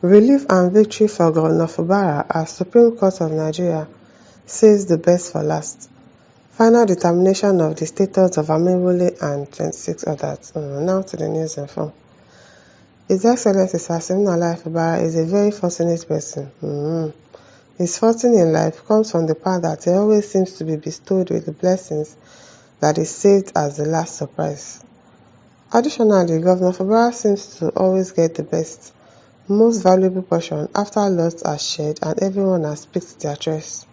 Relief and victory for Governor Fubara as Supreme Court of Nigeria saves the best for last. Final determination of the status of Amewole and 26 others. Now to the news and form. His Excellency Siminalayi Fubara is a very fortunate person. His fortune in life comes from the fact that he always seems to be bestowed with the blessings that is saved as the last surprise. Additionally, Governor Fubara seems to always get the best, most valuable portion after lots are shared and everyone has picked their choice.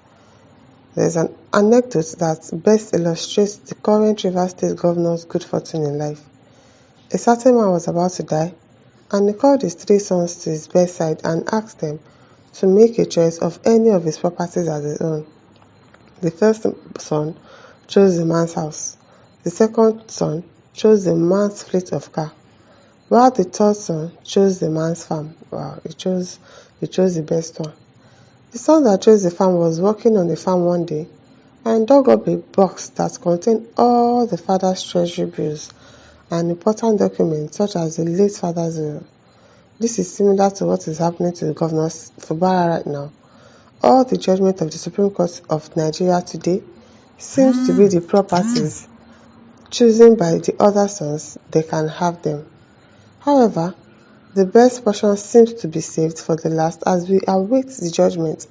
There is an anecdote that best illustrates the current Rivers State Governor's good fortune in life. A certain man was about to die, and he called his 3 sons to his bedside and asked them to make a choice of any of his properties as his own. The first son chose the man's house. The second son chose the man's fleet of car, while the third son chose the man's farm. Wow, he chose the best one. The son that chose the farm was working on the farm one day and dug up a box that contained all the father's treasury bills and important documents such as the late father's will. This is similar to what is happening to Governor Fubara right now. All the judgment of the Supreme Court of Nigeria today seems to be the properties chosen by the other sons. They can have them. However, the best portion seems to be saved for the last as we await the judgment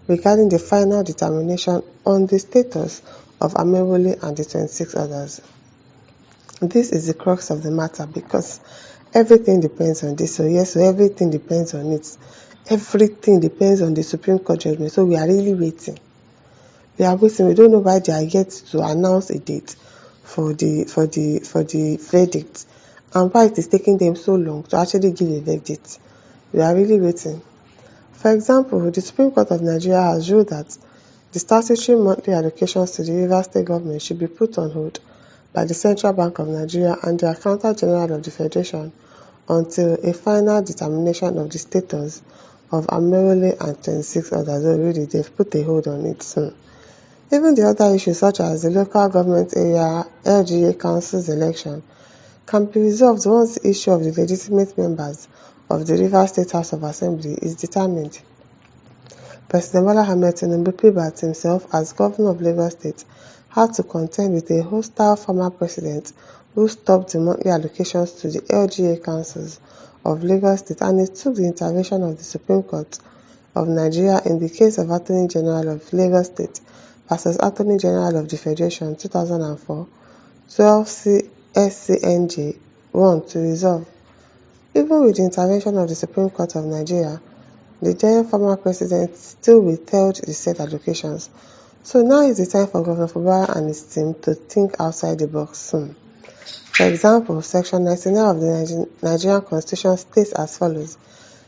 regarding the final determination on the status of Amewole and the 26 others. This is the crux of the matter because everything depends on this. So everything depends on it. Everything depends on the Supreme Court judgment. So we are really waiting. We are waiting. We don't know why they are yet to announce a date for the verdict, and why it is taking them so long to actually give a verdict. We are really waiting. For example, the Supreme Court of Nigeria has ruled that the statutory monthly allocations to the Rivers State government should be put on hold by the Central Bank of Nigeria and the Accountant General of the Federation until a final determination of the status of Amewole and 26 others. Already they've put a hold on it soon. Even the other issues such as the local government area LGA council's election can be resolved once the issue of the legitimate members of the Rivers State House of Assembly is determined. President Bola Ahmed Tinubu pivot himself as governor of Lagos State had to contend with a hostile former president who stopped the monthly allocations to the LGA councils of Lagos State, and it took the intervention of the Supreme Court of Nigeria in the case of Attorney General of Lagos State versus Attorney General of the Federation 2004, 12 SCNJ 1 to resolve. Even with the intervention of the Supreme Court of Nigeria, the then former president still withheld the said allocations. So now is the time for Governor Fubara and his team to think outside the box soon. For example, Section 99 of the Nigerian Constitution states as follows: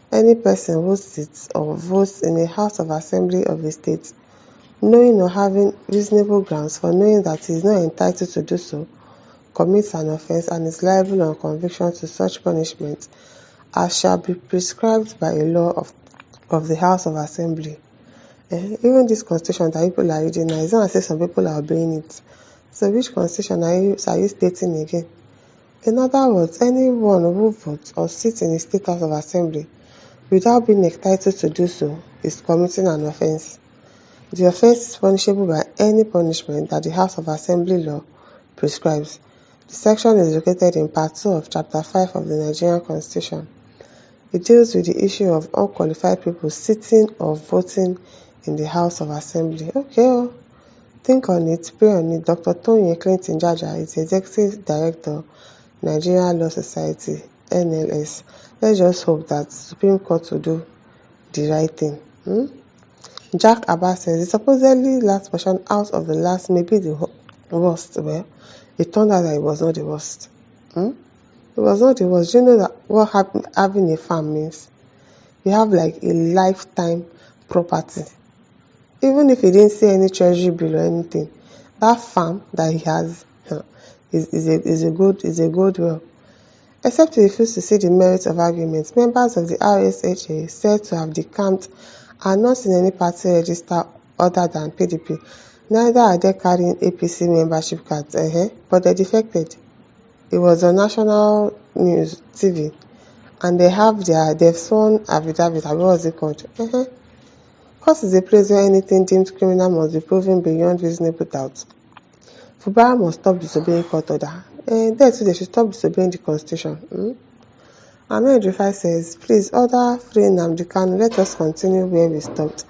any person who sits or votes in a House of Assembly of a state, knowing or having reasonable grounds for knowing that he is not entitled to do so, commits an offence and is liable on conviction to such punishment as shall be prescribed by a law of the House of Assembly. Even this constitution that people are reading now, it's not as if some people are obeying it. So which constitution are you stating again? In other words, anyone who votes or sits in a state House of Assembly without being entitled to do so is committing an offence. The offence is punishable by any punishment that the House of Assembly law prescribes. The section is located in Part 2 of Chapter 5 of the Nigerian Constitution. It deals with the issue of unqualified people sitting or voting in the House of Assembly. Okay, think on it, pray on it. Dr. Tony Clinton Jaja is the Executive Director, Nigerian Law Society, NLS. Let's just hope that Supreme Court will do the right thing. Jack Abbas says the supposedly last portion out of the last may be the worst. Well, it turned out that it was not the worst. It was not the worst. Do you know that what having a farm means? You have like a lifetime property. Even if he didn't see any treasury bill or anything, that farm that he has is a good well. Except he refused to see the merits of arguments, members of the RSHA said to have decamped are not in any party register other than PDP. Neither are they carrying APC membership cards, but they defected. It was on national news TV, and they've sworn affidavit, what was it called? Court is a place where anything deemed criminal must be proven beyond reasonable doubt. Fubara must stop disobeying court order. There too, they should stop disobeying the constitution. Ahmed Rufai says, please order free Nnamdi Kanu. Let us continue where we stopped.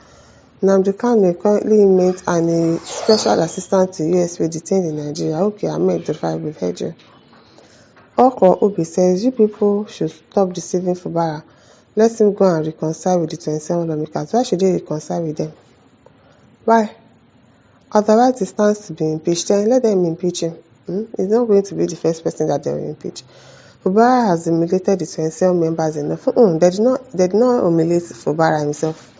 Nnamdi Kanu, currently inmate and a special assistant to USP detained in Nigeria. Okay, Ahmed Rufai, we've heard you. Okro Obi says, you people should stop deceiving Fubara. Let him go and reconcile with the 27 lawmakers. Why should he reconcile with them? Why? Otherwise, he stands to be impeached. Then let them impeach him. He's not going to be the first person that they will impeach. Fubara has humiliated the 27 members enough. They did not humiliate Fubara himself.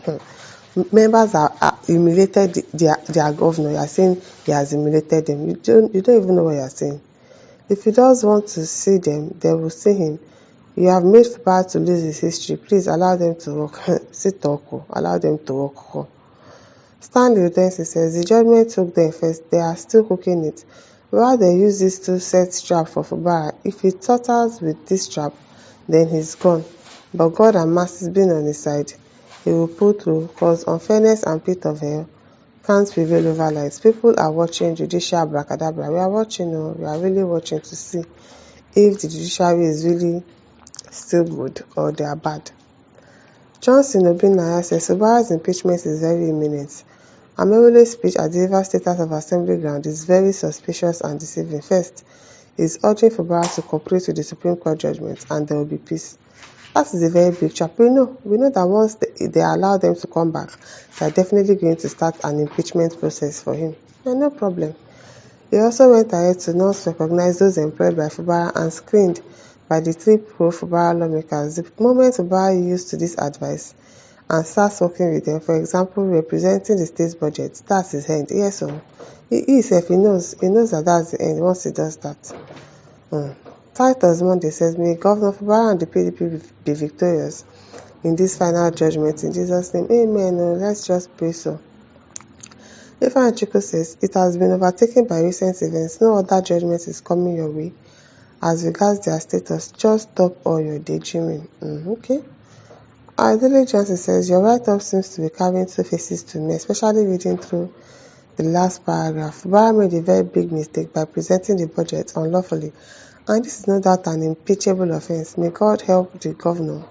Members are humiliated their governor. You are saying he has humiliated them. You don't even know what you are saying. If he does want to see them, they will see him. You have made Fubara to lose his history. Please allow them to work. Allow them to work. Stanley Udensi says the judgment took them first. They are still cooking it. While they use this to set trap for Fubara, if he totters with this trap, then he's gone. But God and mercy being on his side, he will pull through, cause unfairness and pit of hell can't prevail over lies. People are watching judicial abracadabra. We are watching, we are really watching to see if the judiciary is really still good or they are bad. Johnson Obinaya says Fubara's impeachment is very imminent. Amewole's speech at the River State House of Assembly ground is very suspicious and deceiving. First, he's urging Fubara to cooperate with the Supreme Court judgment and there will be peace. That is a very big trap. We know that once they allow them to come back, they are definitely going to start an impeachment process for him. No problem. He also went ahead to not recognize those employed by Fubara and screened by the 3 pro-Fubara lawmakers. The moment Fubara used to this advice and starts working with them, for example, representing the state's budget, that's his end. Yes, so he knows that that's the end once he does that. Titus Monday says, may Governor Fubara and the PDP be victorious in this final judgment. In Jesus' name, amen. Let's just pray so. Ifeanyi Chukwu says, it has been overtaken by recent events. No other judgment is coming your way. As regards their status, just stop all your daydreaming. Okay. Adele Johnson says, your write-up seems to be carrying 2 faces to me, especially reading through the last paragraph. Fubara made a very big mistake by presenting the budget unlawfully, and this is no doubt an impeachable offense. May God help the governor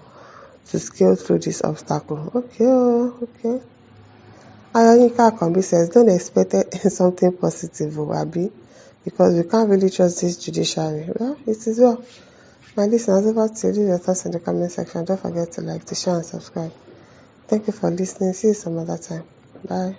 to scale through this obstacle. Okay. Ayonika Akombi says, don't expect something positive, Abi, because we can't really trust this judiciary. Well, it is well. My listeners, over to you. Leave your thoughts in the comment section. Don't forget to like, to share, and subscribe. Thank you for listening. See you some other time. Bye.